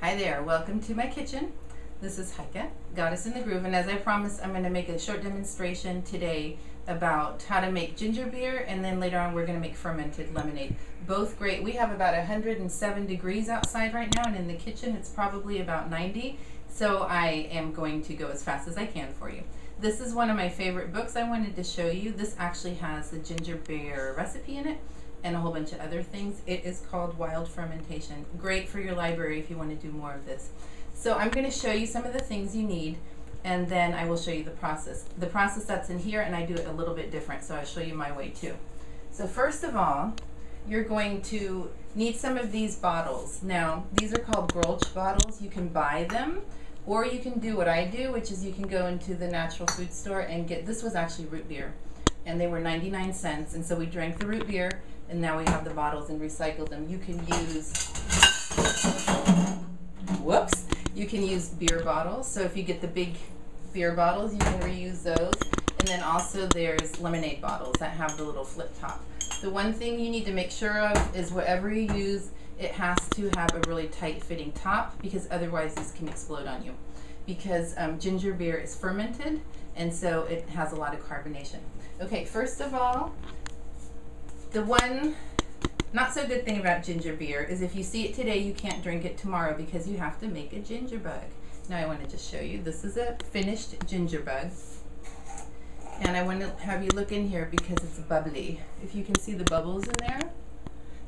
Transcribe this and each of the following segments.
Hi there, welcome to my kitchen. This is Heike, Goddess in the Groove, and as I promised, I'm going to make a short demonstration today about how to make ginger beer, and then later on we're going to make fermented lemonade. Both great. We have about 107 degrees outside right now, and in the kitchen it's probably about 90, so I am going to go as fast as I can for you. This is one of my favorite books I wanted to show you. This actually has the ginger beer recipe in it and a whole bunch of other things. It is called Wild Fermentation. Great for your library if you want to do more of this. So I'm going to show you some of the things you need, and then I will show you the process. The process that's in here, and I do it a little bit different, so I'll show you my way too. So first of all, you're going to need some of these bottles. Now, these are called Grolsch bottles. You can buy them, or you can do what I do, which is you can go into the natural food store and get, this was actually root beer, and they were 99 cents, and so we drank the root beer, and now we have the bottles and recycled them. You can use, whoops, you can use beer bottles. So if you get the big beer bottles, you can reuse those. And then also there's lemonade bottles that have the little flip top. The one thing you need to make sure of is whatever you use, it has to have a really tight fitting top, because otherwise this can explode on you. Because ginger beer is fermented, and so it has a lot of carbonation. Okay, first of all, the one not so good thing about ginger beer is if you see it today, you can't drink it tomorrow because you have to make a ginger bug. Now I want to just show you. This is a finished ginger bug. And I want to have you look in here because it's bubbly. If you can see the bubbles in there,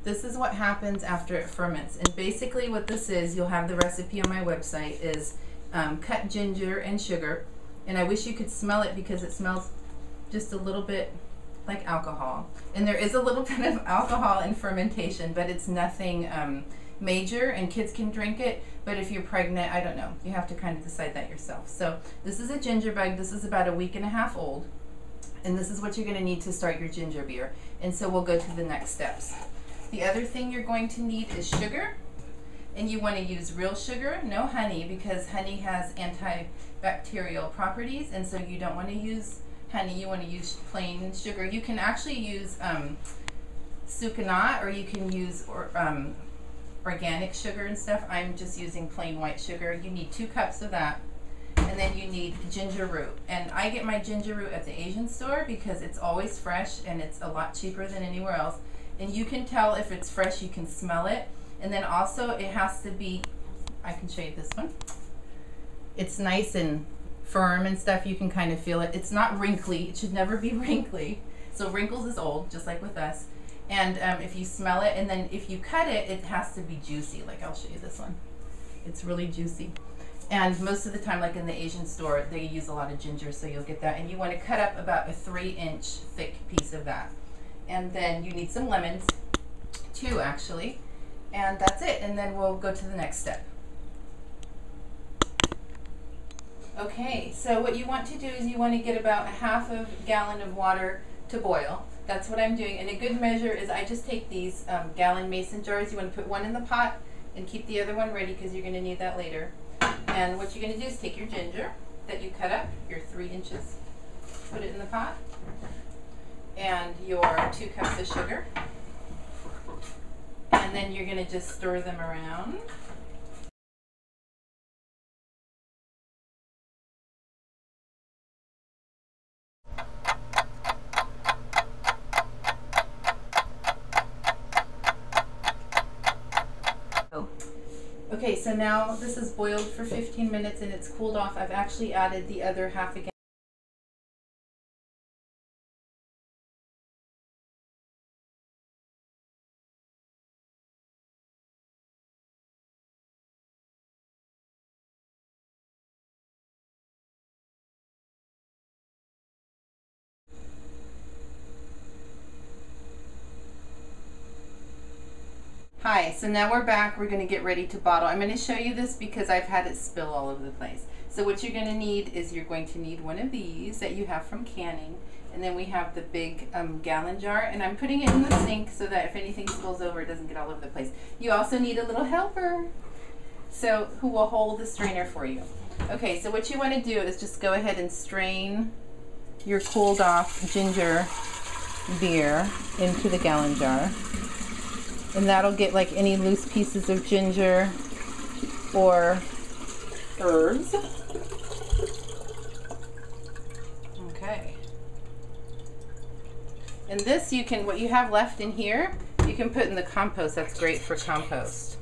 this is what happens after it ferments. And basically what this is, you'll have the recipe on my website, is cut ginger and sugar. And I wish you could smell it because it smells just a little bit like alcohol. And there is a little bit of alcohol in fermentation, but it's nothing major, and kids can drink it. But if you're pregnant, I don't know. You have to kind of decide that yourself. So this is a ginger bug. This is about a week and a half old. And this is what you're going to need to start your ginger beer. And so we'll go to the next steps. The other thing you're going to need is sugar. And you want to use real sugar, no honey, because honey has antibacterial properties, and so you don't want to use honey. You want to use plain sugar. You can actually use sucanat, or you can use organic sugar and stuff. I'm just using plain white sugar. You need 2 cups of that. And then you need ginger root. And I get my ginger root at the Asian store because it's always fresh and it's a lot cheaper than anywhere else. And you can tell if it's fresh, you can smell it. And then also it has to be, I can show you this one. It's nice and firm and stuff. You can kind of feel it. It's not wrinkly. It should never be wrinkly. So wrinkles is old, just like with us. And if you smell it, and then if you cut it, it has to be juicy. Like I'll show you this one. It's really juicy. And most of the time, like in the Asian store, they use a lot of ginger, so you'll get that. And you want to cut up about a 3-inch thick piece of that. And then you need some lemons, 2 actually. And that's it. And then we'll go to the next step. Okay, so what you want to do is you want to get about a ½ gallon of water to boil. That's what I'm doing. And a good measure is I just take these gallon mason jars. You want to put one in the pot and keep the other one ready because you're going to need that later. And what you're going to do is take your ginger that you cut up, your 3 inches, put it in the pot, and your 2 cups of sugar. And then you're going to just stir them around. Okay, so now this is boiled for 15 minutes and it's cooled off. I've actually added the other ½ gallon. Hi, so now we're back. We're going to get ready to bottle. I'm going to show you this because I've had it spill all over the place. So what you're going to need is you're going to need one of these that you have from canning. And then we have the big gallon jar. And I'm putting it in the sink so that if anything spills over, it doesn't get all over the place. You also need a little helper, so who will hold the strainer for you. Okay, so what you want to do is just go ahead and strain your cooled off ginger beer into the gallon jar. And that'll get like any loose pieces of ginger or herbs. Okay. And this you can, what you have left in here, you can put in the compost. That's great for compost.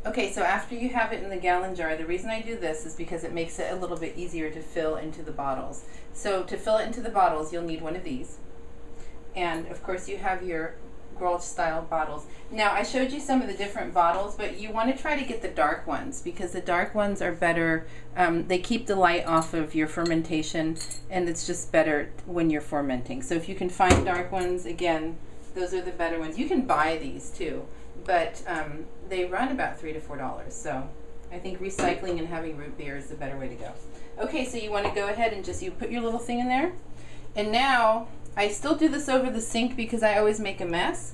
Okay, so after you have it in the gallon jar, the reason I do this is because it makes it a little bit easier to fill into the bottles. So to fill it into the bottles, you'll need one of these. And of course you have your Grolsch style bottles. Now I showed you some of the different bottles, but you want to try to get the dark ones because the dark ones are better. They keep the light off of your fermentation, and it's just better when you're fermenting. So if you can find dark ones, again, those are the better ones. You can buy these too, but they run about $3 to $4. So I think recycling and having root beer is the better way to go. Okay, so you want to go ahead and just, you put your little thing in there. And now, I still do this over the sink because I always make a mess.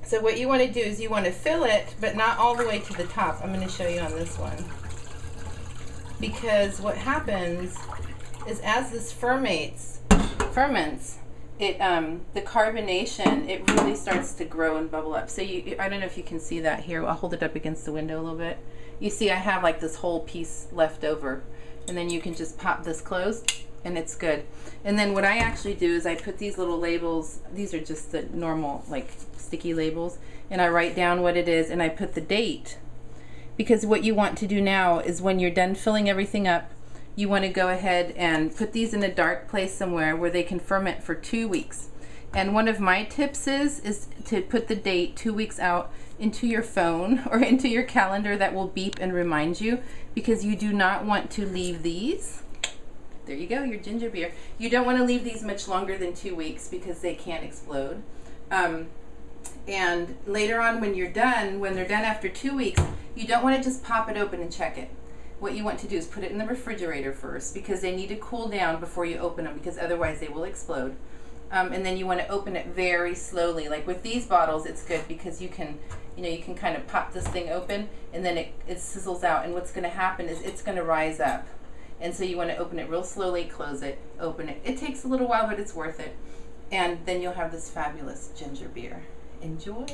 So what you want to do is you want to fill it, but not all the way to the top. I'm going to show you on this one. Because what happens is as this ferments, it the carbonation, it really starts to grow and bubble up. So I don't know if you can see that here. I'll hold it up against the window a little bit. You see I have like this whole piece left over, and then you can just pop this closed and it's good. And then what I actually do is I put these little labels, these are just the normal like sticky labels, and I write down what it is and I put the date, because what you want to do now is when you're done filling everything up, you want to go ahead and put these in a dark place somewhere where they can ferment for 2 weeks. And one of my tips is to put the date 2 weeks out into your phone or into your calendar. That will beep and remind you, because you do not want to leave these. There you go, your ginger beer. You don't want to leave these much longer than 2 weeks because they can't explode. And later on when you're done, when they're done after 2 weeks, you don't want to just pop it open and check it. What you want to do is put it in the refrigerator first, because they need to cool down before you open them, because otherwise they will explode. And then you want to open it very slowly. Like with these bottles, it's good because you can, you can kind of pop this thing open and then it sizzles out. And what's going to happen is it's going to rise up. And so you want to open it real slowly, close it, open it. It takes a little while, but it's worth it. And then you'll have this fabulous ginger beer. Enjoy.